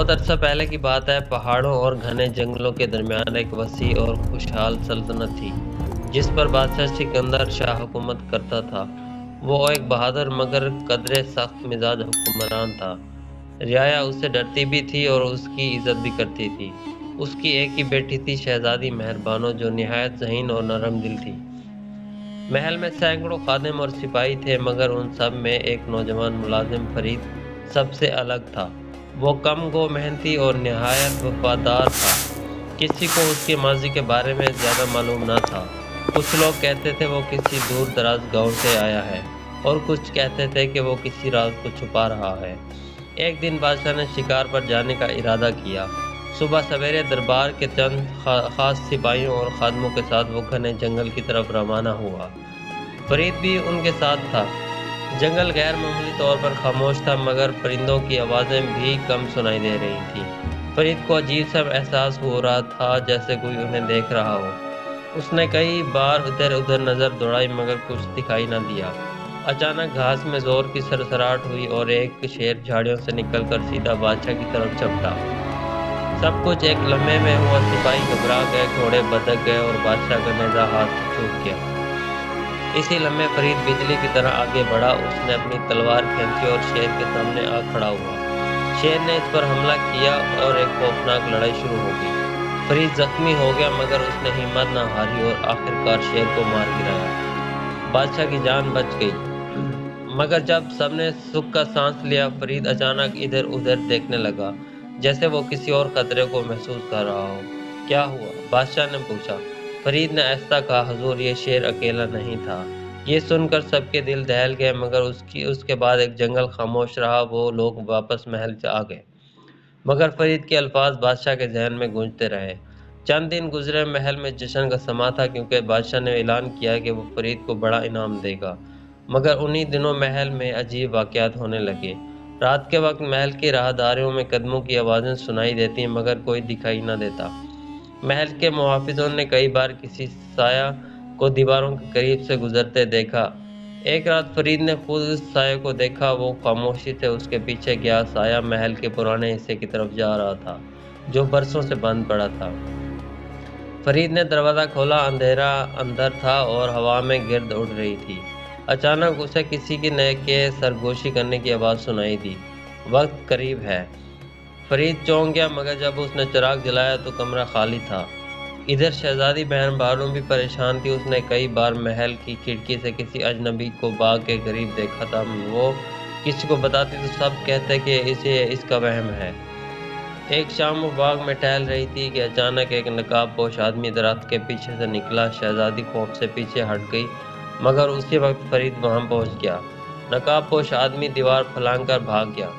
بہت عرصہ پہلے کی بات ہے، پہاڑوں اور گھنے جنگلوں کے درمیان ایک وسیع اور خوشحال سلطنت تھی، جس پر بادشاہ سکندر شاہ حکومت کرتا تھا۔ وہ ایک بہادر مگر قدرے سخت مزاج حکمران تھا۔ رعایا اس سے ڈرتی بھی تھی اور اس کی عزت بھی کرتی تھی۔ اس کی ایک ہی بیٹی تھی، شہزادی مہربانو، جو نہایت ذہین اور نرم دل تھی۔ محل میں سینکڑوں خادم اور سپاہی تھے، مگر ان سب میں ایک نوجوان ملازم فرید سب سے الگ تھا۔ وہ کم گو، محنتی اور نہایت وفادار تھا۔ کسی کو اس کے ماضی کے بارے میں زیادہ معلوم نہ تھا۔ کچھ لوگ کہتے تھے وہ کسی دور دراز گاؤں سے آیا ہے، اور کچھ کہتے تھے کہ وہ کسی راز کو چھپا رہا ہے۔ ایک دن بادشاہ نے شکار پر جانے کا ارادہ کیا۔ صبح سویرے دربار کے چند خاص سپاہیوں اور خادموں کے ساتھ وہ گھنے جنگل کی طرف روانہ ہوا۔ فرید بھی ان کے ساتھ تھا۔ جنگل غیر معمولی طور پر خاموش تھا، مگر پرندوں کی آوازیں بھی کم سنائی دے رہی تھیں۔ فرید کو عجیب سا احساس ہو رہا تھا، جیسے کوئی انہیں دیکھ رہا ہو۔ اس نے کئی بار ادھر ادھر نظر دوڑائی، مگر کچھ دکھائی نہ دیا۔ اچانک گھاس میں زور کی سرسراہٹ ہوئی اور ایک شیر جھاڑیوں سے نکل کر سیدھا بادشاہ کی طرف جھپٹا۔ سب کچھ ایک لمحے میں ہوا۔ سپاہی گھبرا گئے، گھوڑے بھدک گئے اور بادشاہ کا نیزہ ہاتھ سے چھوٹ گیا۔ اسی لمحے فرید بجلی کی طرح آگے بڑھا۔ اس نے اپنی تلوار کھینچی اور شیر کے سامنے آ کھڑا ہوا۔ شیر نے اس پر حملہ کیا اور ایک خوفناک لڑائی شروع ہو گئی۔ فرید زخمی ہو گیا، مگر اس نے ہمت نہ ہاری اور آخرکار شیر کو مار گرایا۔ بادشاہ کی جان بچ گئی، مگر جب سب نے سکھ کا سانس لیا، فرید اچانک ادھر ادھر دیکھنے لگا، جیسے وہ کسی اور خطرے کو محسوس کر رہا ہو۔ کیا ہوا؟ بادشاہ نے پوچھا۔ فرید نے آہستہ کہا، حضور، یہ شیر اکیلا نہیں تھا۔ یہ سن کر سب کے دل دہل گئے، مگر اس کے بعد ایک جنگل خاموش رہا۔ وہ لوگ واپس محل آ گئے، مگر فرید کے الفاظ بادشاہ کے ذہن میں گونجتے رہے۔ چند دن گزرے، محل میں جشن کا سماں تھا، کیونکہ بادشاہ نے اعلان کیا کہ وہ فرید کو بڑا انعام دے گا۔ مگر انہی دنوں محل میں عجیب واقعات ہونے لگے۔ رات کے وقت محل کی راہداریوں میں قدموں کی آوازیں سنائی دیتی، مگر کوئی دکھائی نہ دیتا۔ محل کے محافظوں نے کئی بار کسی سایہ کو دیواروں کے قریب سے گزرتے دیکھا۔ ایک رات فرید نے خود اس سایہ کو دیکھا۔ وہ خاموشی سے اس کے پیچھے گیا۔ سایہ محل کے پرانے حصے کی طرف جا رہا تھا، جو برسوں سے بند پڑا تھا۔ فرید نے دروازہ کھولا۔ اندھیرا اندر تھا اور ہوا میں گرد اڑ رہی تھی۔ اچانک اسے کسی کے سرگوشی کرنے کی آواز سنائی دی۔ وقت قریب ہے۔ فرید چونک گیا، مگر جب اس نے چراغ جلایا تو کمرہ خالی تھا۔ ادھر شہزادی مہربانو بھی پریشان تھی۔ اس نے کئی بار محل کی کھڑکی سے کسی اجنبی کو باغ کے قریب دیکھا تھا۔ وہ کسی کو بتاتی تو سب کہتے کہ اس کا وہم ہے۔ ایک شام وہ باغ میں ٹہل رہی تھی کہ اچانک ایک نقاب پوش آدمی درخت کے پیچھے سے نکلا۔ شہزادی خوف سے پیچھے ہٹ گئی، مگر اسی وقت فرید وہاں پہنچ گیا۔ نقاب پوش آدمی دیوار پھلانگ کر بھاگ گیا۔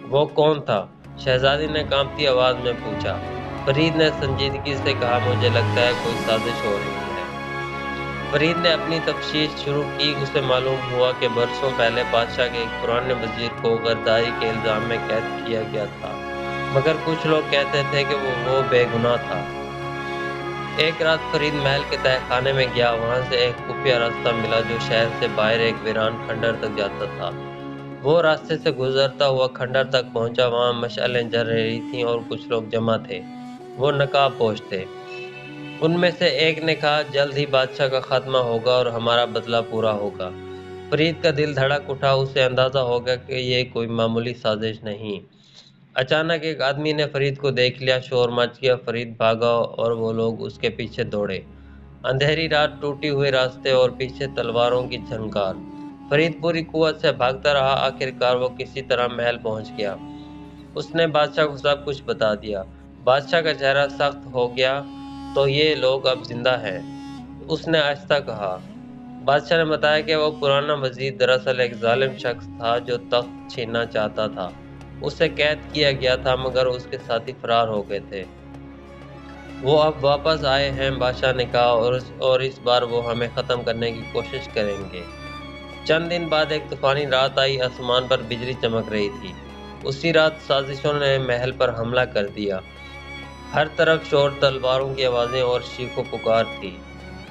وہ کون تھا؟ شہزادی نے کانپتی آواز میں پوچھا۔ فرید نے سنجیدگی سے کہا، مجھے لگتا ہے کوئی سازش ہو رہی ہے۔ فرید نے اپنی تفتیش شروع کی۔ اسے معلوم ہوا کہ برسوں پہلے بادشاہ کے ایک پرانے وزیر کو غداری کے الزام میں قید کیا گیا تھا، مگر کچھ لوگ کہتے تھے کہ وہ بے گناہ تھا۔ ایک رات فرید محل کے تہہ خانے میں گیا۔ وہاں سے ایک خفیہ راستہ ملا جو شہر سے باہر ایک ویران کھنڈر تک جاتا تھا۔ وہ راستے سے گزرتا ہوا کھنڈر تک پہنچا۔ وہاں مشعلیں جل رہی تھیں اور کچھ لوگ جمع تھے۔ وہ نقاب پوش تھے۔ ان میں سے ایک نے کہا، جلد ہی بادشاہ کا خاتمہ ہوگا اور ہمارا بدلہ پورا ہوگا۔ فرید کا دل دھڑک اٹھا۔ اسے اندازہ ہو گیا کہ یہ کوئی معمولی سازش نہیں۔ اچانک ایک آدمی نے فرید کو دیکھ لیا۔ شور مچ گیا۔ فرید بھاگا اور وہ لوگ اس کے پیچھے دوڑے۔ اندھیری رات، ٹوٹے ہوئے راستے اور پیچھے تلواروں کی جھنکار۔ فرید پوری قوت سے بھاگتا رہا۔ آخرکار وہ کسی طرح محل پہنچ گیا۔ اس نے بادشاہ کو سب کچھ بتا دیا۔ بادشاہ کا چہرہ سخت ہو گیا۔ تو یہ لوگ اب زندہ ہیں؟ اس نے آہستہ کہا۔ بادشاہ نے بتایا کہ وہ پرانا وزیر دراصل ایک ظالم شخص تھا جو تخت چھیننا چاہتا تھا۔ اسے قید کیا گیا تھا، مگر اس کے ساتھی فرار ہو گئے تھے۔ وہ اب واپس آئے ہیں، بادشاہ نے کہا، اور اس بار وہ ہمیں ختم کرنے کی کوشش کریں گے۔ چند دن بعد ایک طوفانی رات آئی۔ آسمان پر بجلی چمک رہی تھی۔ اسی رات سازشوں نے محل پر حملہ کر دیا۔ ہر طرف شور، تلواروں کی آوازیں اور چیخ و پکار تھی۔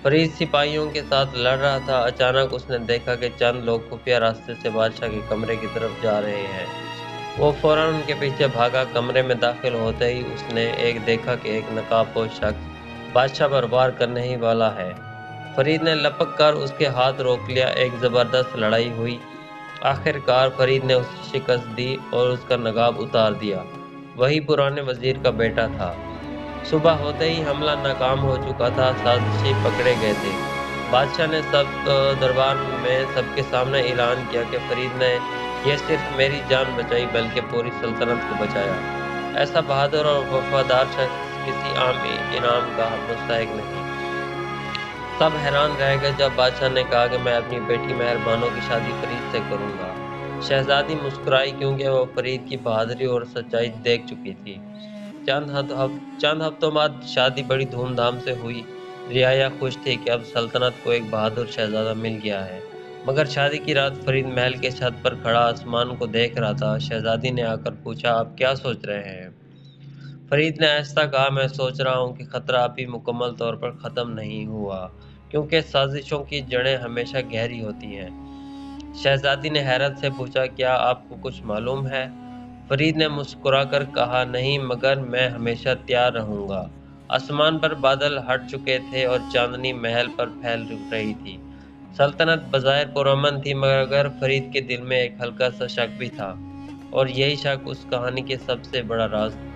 فرید سپاہیوں کے ساتھ لڑ رہا تھا۔ اچانک اس نے دیکھا کہ چند لوگ خفیہ راستے سے بادشاہ کے کمرے کی طرف جا رہے ہیں۔ وہ فوراً ان کے پیچھے بھاگا۔ کمرے میں داخل ہوتے ہی اس نے دیکھا کہ ایک نقاب پوش شخص بادشاہ پر وار کرنے ہی والا ہے۔ فرید نے لپک کر اس کے ہاتھ روک لیا۔ ایک زبردست لڑائی ہوئی۔ آخر کار فرید نے اسے شکست دی اور اس کا نقاب اتار دیا۔ وہی پرانے وزیر کا بیٹا تھا۔ صبح ہوتے ہی حملہ ناکام ہو چکا تھا۔ سازشی پکڑے گئے تھے۔ بادشاہ نے دربار میں سب کے سامنے اعلان کیا کہ فرید نے یہ صرف میری جان بچائی بلکہ پوری سلطنت کو بچایا۔ ایسا بہادر اور وفادار شخص کسی عام انعام کا مستحق نہیں۔ سب حیران رہ گئے جب بادشاہ نے کہا کہ میں اپنی بیٹی مہر بانو کی شادی فرید سے کروں گا۔ شہزادی مسکرائی کیونکہ وہ فرید کی بہادری اور سچائی دیکھ چکی تھی۔ چند ہفتوں بعد شادی بڑی دھوم دھام سے ہوئی۔ رعایا خوش تھی کہ اب سلطنت کو ایک بہادر شہزادہ مل گیا ہے۔ مگر شادی کی رات فرید محل کے چھت پر کھڑا آسمان کو دیکھ رہا تھا۔ شہزادی نے آ کر پوچھا، آپ کیا سوچ رہے ہیں؟ فرید نے آہستہ کہا، میں سوچ رہا ہوں کہ خطرہ ابھی مکمل طور پر ختم نہیں ہوا، کیونکہ سازشوں کی جڑیں ہمیشہ گہری ہوتی ہیں۔ شہزادی نے حیرت سے پوچھا، کیا آپ کو کچھ معلوم ہے؟ فرید نے مسکرا کر کہا، نہیں، مگر میں ہمیشہ تیار رہوں گا۔ آسمان پر بادل ہٹ چکے تھے اور چاندنی محل پر پھیل رہی تھی۔ سلطنت بظاہر پرامن تھی، مگر فرید کے دل میں ایک ہلکا سا شک بھی تھا، اور یہی شک اس کہانی کے سب سے بڑا راز